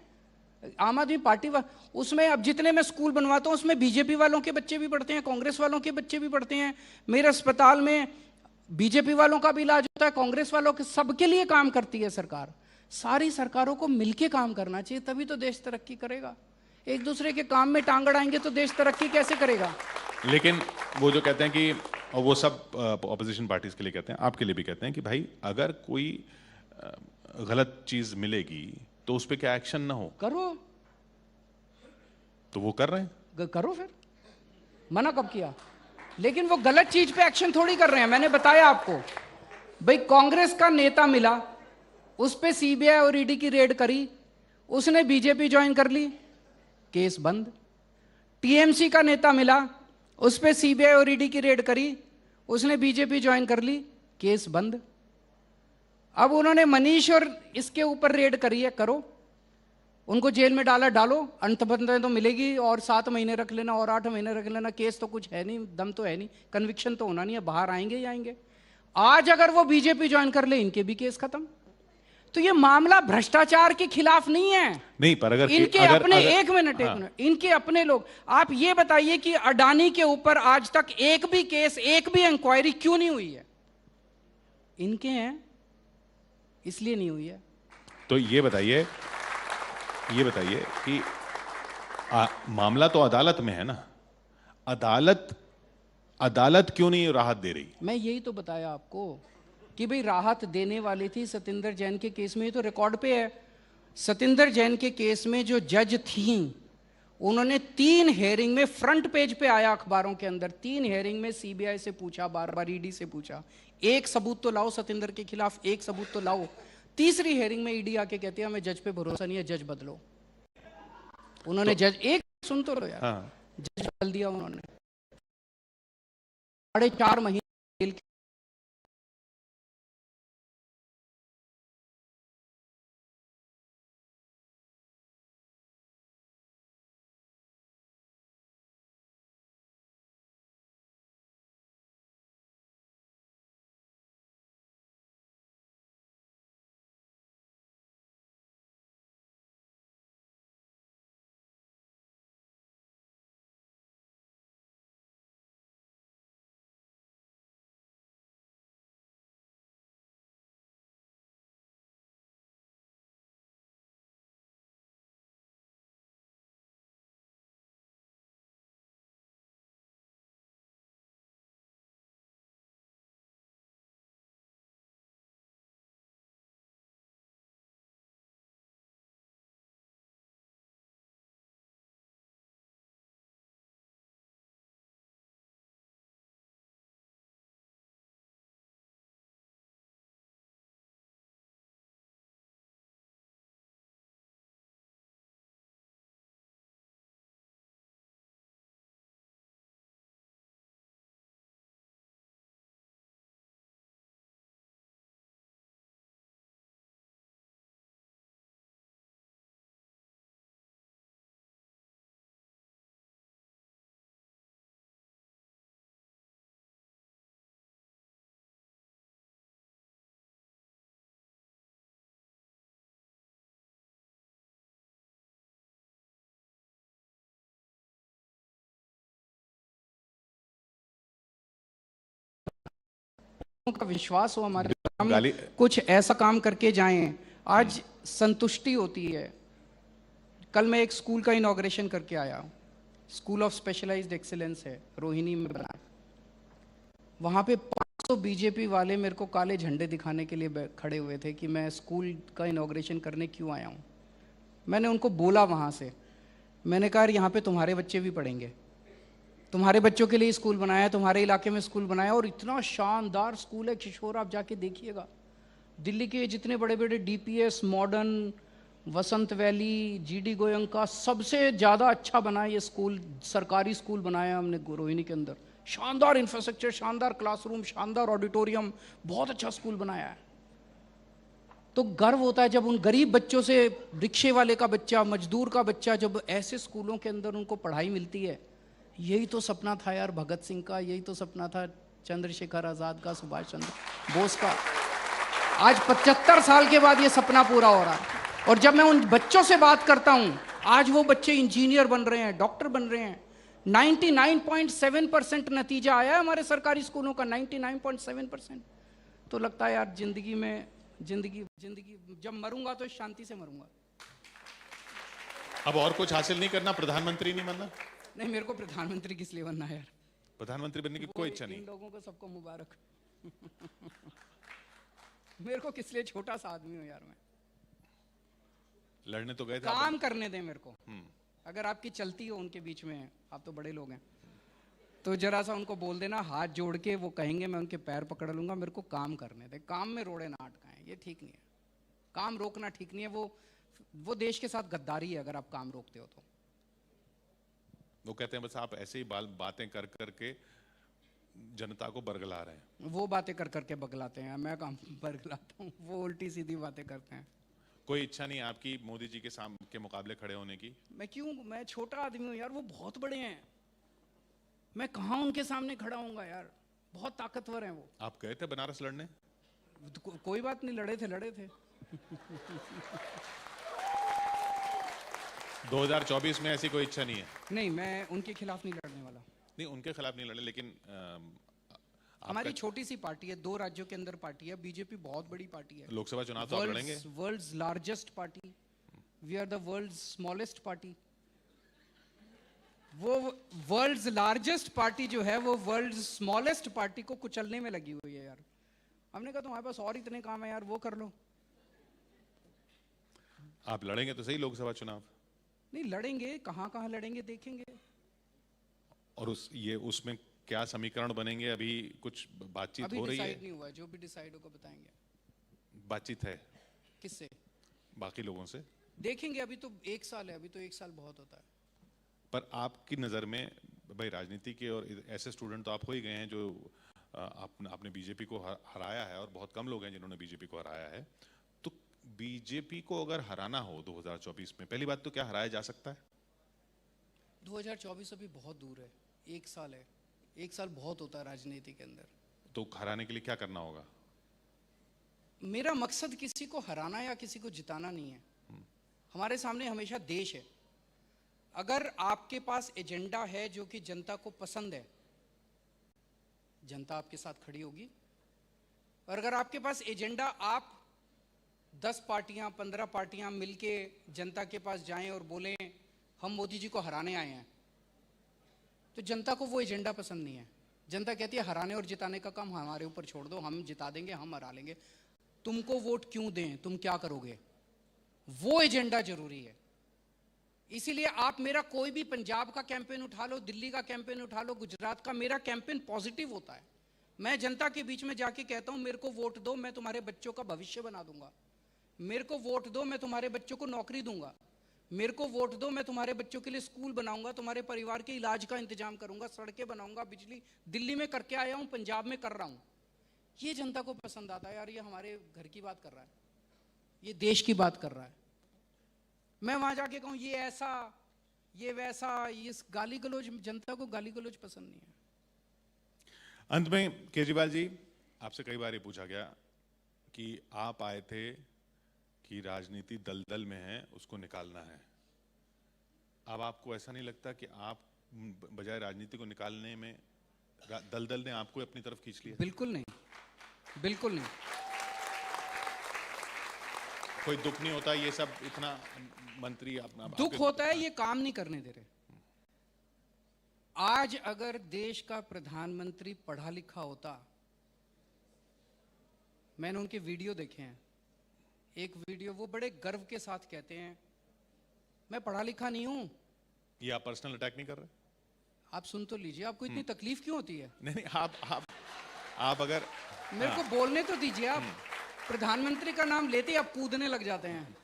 आम आदमी पार्टी उसमें अब जितने मैं स्कूल बनवाता हूं उसमें बीजेपी वालों के बच्चे भी पढ़ते हैं, कांग्रेस वालों के बच्चे भी पढ़ते हैं। मेरे अस्पताल में बीजेपी वालों का भी इलाज होता है, कांग्रेस वालों के, सबके लिए काम करती है सरकार। सारी सरकारों को मिलकर काम करना चाहिए, तभी तो देश तरक्की करेगा। एक दूसरे के काम में टांग अड़ाएंगे तो देश तरक्की कैसे करेगा? लेकिन वो जो कहते हैं कि, और वो सब ऑपोजिशन पार्टीज के लिए कहते हैं, आपके लिए भी कहते हैं कि भाई अगर कोई गलत चीज मिलेगी तो उस पर क्या एक्शन ना हो? करो। तो वो कर रहे हैं, करो फिर, मना कब किया? लेकिन वो गलत चीज पे एक्शन थोड़ी कर रहे हैं। मैंने बताया आपको, भाई कांग्रेस का नेता मिला, उस पे सीबीआई और ईडी की रेड करी, उसने बीजेपी ज्वाइन कर ली, केस बंद। टीएमसी का नेता मिला, उस पे सीबीआई और ईडी की रेड करी, उसने बीजेपी ज्वाइन कर ली, केस बंद। अब उन्होंने मनीष और इसके ऊपर रेड करी है, करो, उनको जेल में डाला, डालो, अंतबंध तो मिलेगी, और 7 महीने रख लेना और 8 महीने रख लेना, केस तो कुछ है नहीं, दम तो है नहीं, कन्विक्शन तो होना नहीं है, बाहर आएंगे ही आएंगे। आज अगर वो बीजेपी ज्वाइन कर ले, इनके भी केस खत्म। तो ये मामला भ्रष्टाचार के खिलाफ नहीं है। नहीं, पर अगर इनके अपने एक मिनट इनके अपने लोग, आप ये बताइए कि अडानी के ऊपर आज तक एक भी केस, एक भी इंक्वायरी क्यों नहीं हुई है? इनके हैं, इसलिए नहीं हुई है। तो ये बताइए कि मामला तो अदालत में है ना, अदालत क्यों नहीं राहत दे रही? मैं यही तो बताया आपको कि भाई राहत देने वाली थी सतिंदर जैन के केस में, ये तो रिकॉर्ड पे है। सतिंदर जैन के केस में जो जज थी, उन्होंने 3 हेयरिंग में, फ्रंट पेज पे आया अखबारों के अंदर, 3 हेयरिंग में सीबीआई से पूछा, बार बार ईडी से पूछा, एक सबूत तो लाओ सतिंदर के खिलाफ, एक सबूत तो लाओ। तीसरी हेयरिंग में ईडी आके कहती है हमें जज पे भरोसा नहीं है, जज बदलो। उन्होंने जज, एक सुन तो लो यार, जज बदल दिया उन्होंने। 4.5 महीने का विश्वास हो हमारे, हम गाली कुछ ऐसा काम करके जाएं, आज संतुष्टि होती है। कल मैं एक स्कूल का इनॉग्रेशन करके आया हूं, स्कूल ऑफ स्पेशलाइज्ड एक्सीलेंस है, रोहिणी में बना। वहां पे 500 बीजेपी वाले मेरे को काले झंडे दिखाने के लिए खड़े हुए थे कि मैं स्कूल का इनॉग्रेशन करने क्यों आया हूं। मैंने उनको बोला वहां से, मैंने कहा यहाँ पे तुम्हारे बच्चे भी पढ़ेंगे, तुम्हारे बच्चों के लिए स्कूल बनाया है, तुम्हारे इलाके में स्कूल बनाया, और इतना शानदार स्कूल है किशोर, आप जाके देखिएगा। दिल्ली के जितने बड़े बड़े डीपीएस, मॉडर्न, वसंत वैली, जीडी गोयंका, सबसे ज़्यादा अच्छा बना है ये स्कूल, सरकारी स्कूल बनाया हमने रोहिणी के अंदर। शानदार इंफ्रास्ट्रक्चर, शानदार क्लासरूम, शानदार ऑडिटोरियम, बहुत अच्छा स्कूल बनाया है। तो गर्व होता है जब उन गरीब बच्चों से, रिक्शे वाले का बच्चा, मजदूर का बच्चा, जब ऐसे स्कूलों के अंदर उनको पढ़ाई मिलती है। यही तो सपना था यार भगत सिंह का, यही तो सपना था चंद्रशेखर आजाद का, सुभाष चंद्र बोस का। आज 75 साल के बाद ये सपना पूरा हो रहा है। और जब मैं उन बच्चों से बात करता हूं, आज वो बच्चे इंजीनियर बन रहे हैं, डॉक्टर बन रहे हैं। 99.7% नतीजा आया है हमारे सरकारी स्कूलों का, 99.7%। तो लगता है यार जिंदगी में, जिंदगी जब मरूंगा तो शांति से मरूंगा। अब और कुछ हासिल नहीं करना, प्रधानमंत्री नहीं बनना? नहीं, मेरे को प्रधानमंत्री किस लिए बनना है यार, प्रधानमंत्री बनने की कोई इच्छा नहीं? इन लोगों को सबको मुबारक। मेरे को किस लिए, छोटा सा आदमी हूं यार मैं। लड़ने तो गए थे, काम करने दें मेरे को। अगर आपकी चलती हो उनके बीच में, आप तो बड़े लोग हैं, तो जरा सा उनको बोल देना, हाथ जोड़ के वो कहेंगे मैं उनके पैर पकड़ लूंगा, मेरे को काम करने दे। काम में रोड़े ना अटकाएं, ये ठीक नहीं है। काम रोकना ठीक नहीं है, वो देश के साथ गद्दारी है अगर आप काम रोकते हो तो। वो कहते हैं बस आप ऐसे ही बातें कर करके जनता को बरगला रहे हैं। वो बातें कर करके बगलाते हैं, मैं काम बरगलाता हूँ, वो उल्टी सीधी बातें करते हैं। कोई इच्छा नहीं आपकी मोदी जी के मुकाबले खड़े होने की? मैं क्यों, मैं छोटा आदमी हूँ यार, वो बहुत बड़े हैं, मैं कहाँ उनके सामने खड़ा हूँगा यार, बहुत ताकतवर हैं वो। आप गए थे बनारस लड़ने? कोई बात नहीं, लड़े थे 2024 में ऐसी कोई इच्छा नहीं है? नहीं, मैं उनके खिलाफ नहीं लड़ने वाला। नहीं, उनके खिलाफ नहीं लड़े, लेकिन हमारी छोटी सी पार्टी है, 2 राज्यों के अंदर पार्टी है, बीजेपी बहुत बड़ी पार्टी है। लोकसभा चुनाव तो आप लड़ेंगे? World's largest party, we are the world's smallest party. वो वर्ल्ड्स लार्जेस्ट पार्टी जो है, वो वर्ल्ड स्मॉलेस्ट पार्टी को कुचलने में लगी हुई है यार। हमने कहा तुम्हारे पास और इतने काम है यार, वो कर लो। आप लड़ेंगे तो सही लोकसभा चुनाव? नहीं लड़ेंगे, कहाँ लड़ेंगे देखेंगे। और उसमें क्या समीकरण बनेंगे? अभी कुछ बातचीत हो रही है? डिसाइड नहीं हुआ है, जो भी डिसाइड होगा बताएंगे। बातचीत है किससे? बाकी लोगों से देखेंगे, अभी तो 1 साल है, अभी तो 1 साल बहुत होता है। पर आपकी नज़र में भाई, राजनीति के और ऐसे स्टूडेंट तो आप हो ही गए हैं जो आपने बीजेपी को हराया है, और बहुत कम लोग हैं जिन्होंने बीजेपी को हराया है। तो बीजेपी को अगर हराना हो 2024 में, पहली बात तो क्या हराया जा सकता है? 2024 अभी बहुत दूर है, 1 साल है, 1 साल बहुत होता है राजनीति के अंदर। तो हराने के लिए क्या करना होगा? मेरा मकसद किसी को हराना या किसी को जिताना नहीं है। हमारे सामने हमेशा देश है। अगर आपके पास एजेंडा है जो कि जनता को पसंद है, जनता आपके साथ खड़ी होगी। और अगर आपके पास एजेंडा, आप 10 पार्टियां 15 पार्टियां मिलके जनता के पास जाएं और बोलें हम मोदी जी को हराने आए हैं, तो जनता को वो एजेंडा पसंद नहीं है। जनता कहती है हराने और जिताने का काम हमारे ऊपर छोड़ दो, हम जिता देंगे, हम हरा लेंगे, तुमको वोट क्यों दें, तुम क्या करोगे, वो एजेंडा जरूरी है। इसीलिए आप मेरा कोई भी पंजाब का कैंपेन उठा लो, दिल्ली का कैंपेन उठा लो, गुजरात का, मेरा कैंपेन पॉजिटिव होता है। मैं जनता के बीच में जाके कहता हूं मेरे को वोट दो, मैं तुम्हारे बच्चों का भविष्य बना दूंगा। मेरे को वोट दो, मैं तुम्हारे बच्चों को नौकरी दूंगा। मेरे को वोट दो, मैं तुम्हारे बच्चों के लिए स्कूल बनाऊंगा, तुम्हारे परिवार के इलाज का इंतजाम करूंगा, सड़कें बनाऊंगा, बिजली दिल्ली में करके आया हूं, पंजाब में कर रहा हूं। ये जनता को पसंद आता है यार, ये हमारे घर की बात कर रहा है, ये देश की बात कर रहा है। मैं वहां जाके कहूं ये ऐसा, ये वैसा, ये गाली गलौज, जनता को गाली गलौज पसंद नहीं है। अंत में केजरीवाल जी, आपसे कई बार ये पूछा गया कि आप आए थे कि राजनीति दलदल में है, उसको निकालना है। अब आपको ऐसा नहीं लगता कि आप बजाय राजनीति को निकालने में, दलदल ने आपको अपनी तरफ खींच लिया? बिल्कुल नहीं, बिल्कुल नहीं। कोई दुख नहीं होता ये सब इतना मंत्री अपना दुख होता है ये काम नहीं करने दे रहे। आज अगर देश का प्रधानमंत्री पढ़ा लिखा होता, मैंने उनके वीडियो देखे हैं, एक वीडियो वो बड़े गर्व के साथ कहते हैं मैं पढ़ा लिखा नहीं हूं। ये आप पर्सनल अटैक नहीं कर रहे? आप सुन तो लीजिए, आपको इतनी तकलीफ क्यों होती है? नहीं नहीं, आप अगर मेरे को बोलने तो दीजिए। आप प्रधानमंत्री का नाम लेते ही आप कूदने लग जाते हैं।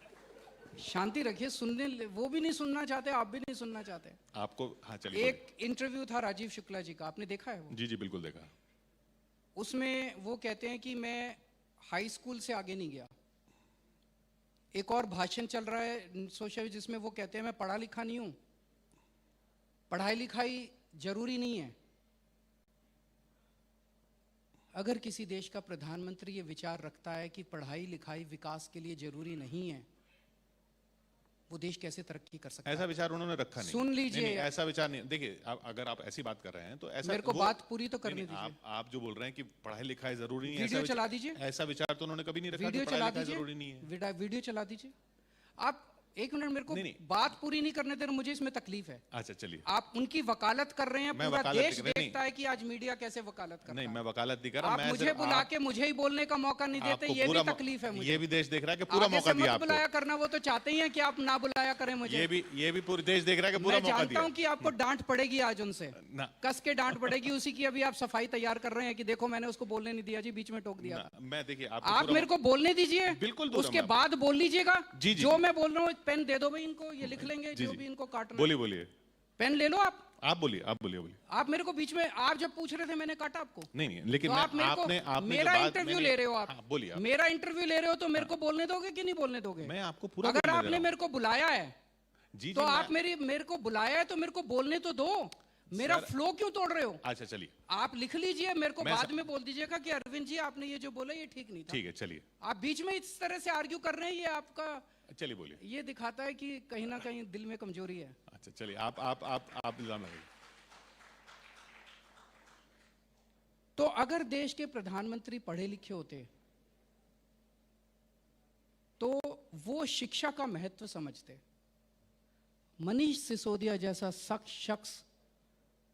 शांति रखिए, सुनने वो भी नहीं सुनना चाहते, आप भी नहीं सुनना चाहते। आपको हाँ चलिए। एक इंटरव्यू था राजीव शुक्ला जी का, आपने देखा है वो? जी जी बिल्कुल देखा। उसमें वो कहते हैं कि मैं हाई स्कूल से आगे नहीं गया। एक और भाषण चल रहा है सोशल जिसमें वो कहते हैं मैं पढ़ा लिखा नहीं हूं। पढ़ाई लिखाई जरूरी नहीं है। अगर किसी देश का प्रधानमंत्री ये विचार रखता है कि पढ़ाई लिखाई विकास के लिए जरूरी नहीं है, वो देश कैसे तरक्की कर सकता है? ऐसा विचार उन्होंने रखा नहीं। सुन लीजिए। नहीं, ऐसा विचार नहीं। देखिए अगर आप ऐसी बात कर रहे हैं तो ऐसा मेरे को बात पूरी तो करने दीजिए। आप जो बोल रहे हैं कि पढ़ाई लिखाई जरूरी नहीं है, वीडियो चला दीजिए। ऐसा विचार तो उन्होंने कभी नहीं रखा। वीडियो कि चला पढ़ाई लिखाई दीजिए, जरूरी नहीं है। वीडियो चला दीजिए। आप एक मिनट, मेरे को नहीं। बात पूरी नहीं करने दे रहे, मुझे इसमें तकलीफ है। अच्छा चलिए। आप उनकी वकालत कर रहे हैं, मैं पूरा वकालत देश नहीं- देखता है कि आज मीडिया कैसे वकालत करता नहीं है। मैं वकालत नहीं कर रहा। आप मैं मुझे सिर्फ बुला के मुझे ही बोलने का मौका नहीं देते, आपको ये भी पूरा तकलीफ है मुझे। ये भी देश देख रहा है कि पूरा आगे मौका से दिया मत बुलाया आपको। करना, वो तो चाहते ही हैं कि आप ना बुलाया करें मुझे। ये भी पूरा देश देख रहा है कि पूरा मैं मौका जानता दिया। हूं कि आपको डांट पड़ेगी आज उनसे, ना कस के डांट पड़ेगी। उसी की अभी आप सफाई तैयार कर रहे हैं कि देखो मैंने उसको बोलने नहीं दिया जी, बीच में टोक दिया। मैं देखिए आप मेरे को बोलने दीजिए, बिल्कुल दूंगा उसके मैं बाद बोल लीजिएगा। जी, जी, जो जी। मैं बोल रहा हूँ एक पेन दे दो भाई इनको, ये लिख लेंगे जी, जो जी। भी इनको काटना। बोलिए पेन ले लो आप बोलिए आप मेरे को बीच में, आप जब पूछ रहे थे मैंने काटा आपको। नहीं लेकिन तो आप मेरे को मेरा इंटरव्यू ले रहे हो आप। बोलिए मेरा इंटरव्यू ले रहे हो तो मेरे को बोलने दोगे कि नहीं बोलने दोगे? मैं आपको पूरा अगर बोलने दे आपने रहा हूं। मेरे को बुलाया है जी तो जी, आप मेरे को बुलाया है तो मेरे को बोलने तो दो। मेरा फ्लो क्यों तोड़ रहे हो? अच्छा चलिए आप लिख लीजिए, मेरे को मैं बाद में बोल दीजिएगा कि अरविंद जी आपने ये जो बोला ये ठीक नहीं था। ठीक है चलिए। आप बीच में इस तरह से आर्ग्यू कर रहे हैं, ये आपका चलिए बोलिए। ये दिखाता है कि कहीं ना कहीं दिल में कमजोरी है। अच्छा चलिए आप इल्जाम लगाइए। तो अगर देश के प्रधानमंत्री पढ़े लिखे होते तो वो शिक्षा का महत्व समझते। मनीष सिसोदिया जैसा शख्स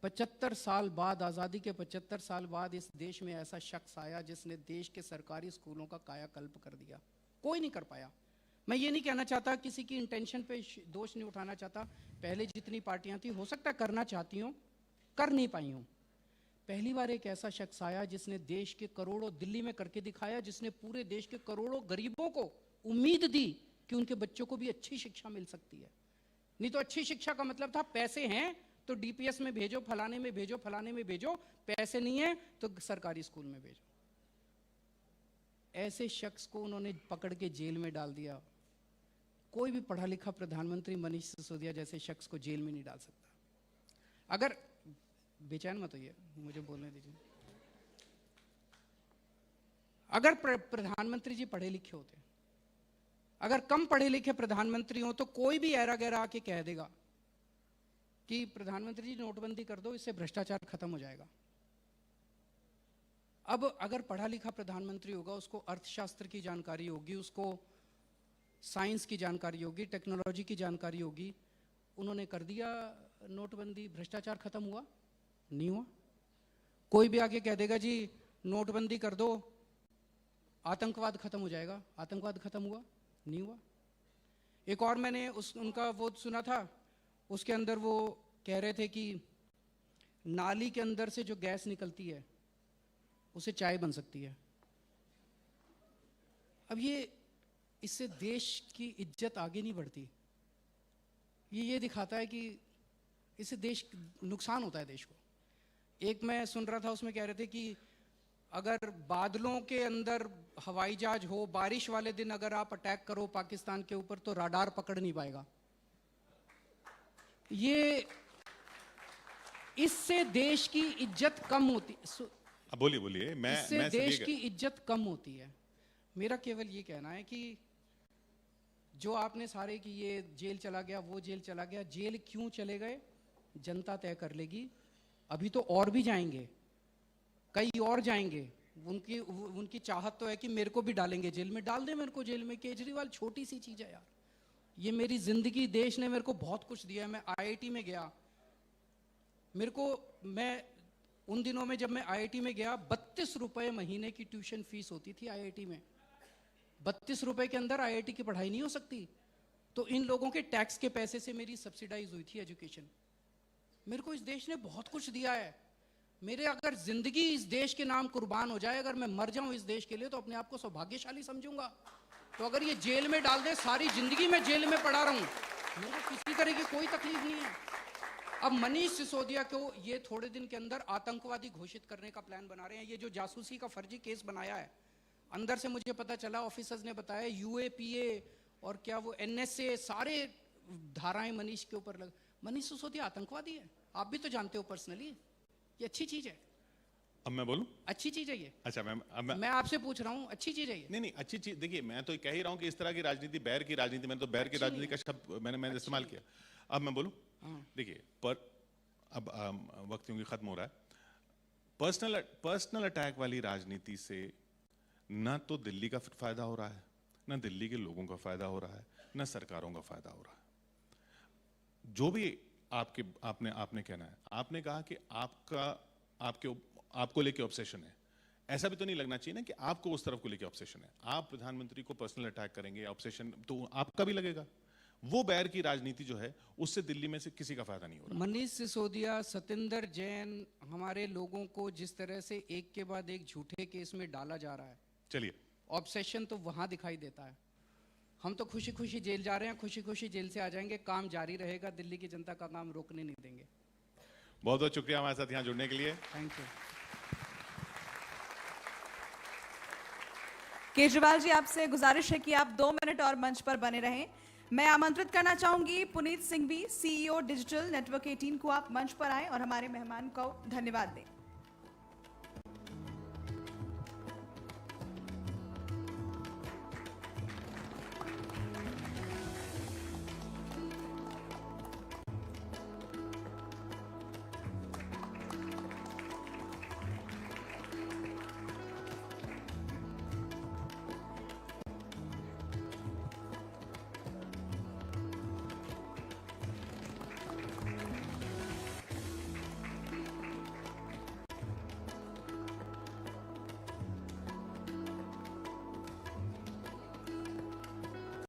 75 साल बाद, आजादी के 75 साल बाद इस देश में ऐसा शख्स आया जिसने देश के सरकारी स्कूलों का कायाकल्प कर दिया। कोई नहीं कर पाया। मैं ये नहीं कहना चाहता, किसी की इंटेंशन पे दोष नहीं उठाना चाहता। पहले जितनी पार्टियां थी हो सकता है करना चाहती हूं, कर नहीं पाई हूं। पहली बार एक ऐसा शख्स आया जिसने देश के करोड़ों, दिल्ली में करके दिखाया, जिसने पूरे देश के करोड़ों गरीबों को उम्मीद दी कि उनके बच्चों को भी अच्छी शिक्षा मिल सकती है। नहीं तो अच्छी शिक्षा का मतलब था पैसे हैं तो डीपीएस में भेजो, फलाने में भेजो, फलाने में भेजो, पैसे नहीं है तो सरकारी स्कूल में भेजो। ऐसे शख्स को उन्होंने पकड़ के जेल में डाल दिया। कोई भी पढ़ा लिखा प्रधानमंत्री मनीष सिसोदिया जैसे शख्स को जेल में नहीं डाल सकता। अगर बेचैन मत होइए, मुझे बोलने दीजिए। अगर प्रधानमंत्री जी पढ़े लिखे होते, अगर कम पढ़े लिखे प्रधानमंत्री हो तो कोई भी ऐरा गैरा आके कह देगा कि प्रधानमंत्री जी नोटबंदी कर दो, इससे भ्रष्टाचार खत्म हो जाएगा। अब अगर पढ़ा लिखा प्रधानमंत्री होगा, उसको अर्थशास्त्र की जानकारी होगी, उसको साइंस की जानकारी होगी, टेक्नोलॉजी की जानकारी होगी। उन्होंने कर दिया नोटबंदी, भ्रष्टाचार खत्म हुआ? नहीं हुआ। कोई भी आके कह देगा जी नोटबंदी कर दो, आतंकवाद खत्म हो जाएगा। आतंकवाद खत्म हुआ? नहीं हुआ। एक और मैंने उनका वो सुना था, उसके अंदर वो कह रहे थे कि नाली के अंदर से जो गैस निकलती है उसे चाय बन सकती है। अब ये, इससे देश की इज्जत आगे नहीं बढ़ती। ये दिखाता है कि इससे देश, नुकसान होता है देश को। एक मैं सुन रहा था, उसमें कह रहे थे कि अगर बादलों के अंदर हवाई जहाज हो, बारिश वाले दिन अगर आप अटैक करो पाकिस्तान के ऊपर तो राडार पकड़ नहीं पाएगा। ये, इससे देश की इज्जत कम होती। बोलिए इससे देश की इज्जत कम होती है। मेरा केवल ये कहना है कि जो आपने सारे कि ये जेल चला गया, वो जेल चला गया, जेल क्यों चले गए जनता तय कर लेगी। अभी तो और भी जाएंगे, कई और जाएंगे। उनकी चाहत तो है कि मेरे को भी डालेंगे जेल में, डाल दे मेरे को जेल में। केजरीवाल छोटी सी चीज है यार, ये मेरी जिंदगी, देश ने मेरे को बहुत कुछ दिया है। मैं आईआईटी में गया, मैं उन दिनों में जब मैं आईआईटी में गया 32 रुपए महीने की ट्यूशन फीस होती थी आईआईटी में। 32 रुपए के अंदर आईआईटी की पढ़ाई नहीं हो सकती। तो इन लोगों के टैक्स के पैसे से मेरी सब्सिडाइज हुई थी एजुकेशन। मेरे को इस देश ने बहुत कुछ दिया है। मेरे अगर जिंदगी इस देश के नाम कुर्बान हो जाए, अगर मैं मर जाऊं इस देश के लिए, तो अपने आप को सौभाग्यशाली समझूंगा। तो अगर ये जेल में डाल दे, सारी जिंदगी मैं जेल में पड़ा रहूं, मेरे को किसी तरह की कोई तकलीफ नहीं है। अब मनीष सिसोदिया को ये थोड़े दिन के अंदर आतंकवादी घोषित करने का प्लान बना रहे हैं। ये जो जासूसी का फर्जी केस बनाया है, अंदर से मुझे पता चला, ऑफिसर्स ने बताया, यूएपीए और क्या वो एनएसए, सारे धाराएं मनीष के ऊपर लग। मनीष सिसोदिया आतंकवादी है, आप भी तो जानते हो पर्सनली। ये अच्छी चीज है। अब मैं बोलूं? अच्छी चीज है ये। अच्छा, मैं आपसे पूछ रहा हूं, अच्छी चीज है ये? नहीं, अच्छी चीज। देखिए, मैं तो कह ही रहा हूं कि इस तरह की राजनीति, बैर की राजनीति, मैंने तो बैर की राजनीति का शब्द मैंने इस्तेमाल किया। अब मैं बोलूं? देखिए, अब वक्त क्योंकि खत्म हो रहा है। पर्सनल अटैक वाली राजनीति से ना तो दिल्ली का फायदा हो रहा है, ना दिल्ली के लोगों का फायदा हो रहा है, ना सरकारों का फायदा हो रहा है। जो भी आपने कहना है, आपने कहा कि आपको लेके ऑब्सेशन है। ऐसा भी तो नहीं लगना चाहिए ना कि आपको उस तरफ को लेके ऑब्सेशन है। आप प्रधानमंत्री को पर्सनल अटैक करेंगे, ऑब्सेशन तो आपका भी लगेगा। वो बैर की राजनीति जो है, उससे दिल्ली में से किसी का फायदा नहीं हो रहा। मनीष सिसोदिया, सतिंदर जैन, हमारे लोगों को जिस तरह से एक के बाद एक झूठे केस में डाला जा रहा है, चलिए, ऑब्सेशन तो वहां दिखाई देता है। हम तो खुशी खुशी जेल जा रहे हैं, खुशी खुशी जेल से आ जाएंगे, काम जारी रहेगा, दिल्ली की जनता का काम रोकने नहीं देंगे। बहुत बहुत शुक्रिया हमारे साथ यहाँ जुड़ने के लिए। Thank you. केजरीवाल जी, आपसे गुजारिश है कि आप 2 मिनट और मंच पर बने रहें। मैं आमंत्रित करना चाहूंगी Puneet Singhvi, CEO digital network 18 को, आप मंच पर आए और हमारे मेहमान को धन्यवाद दें।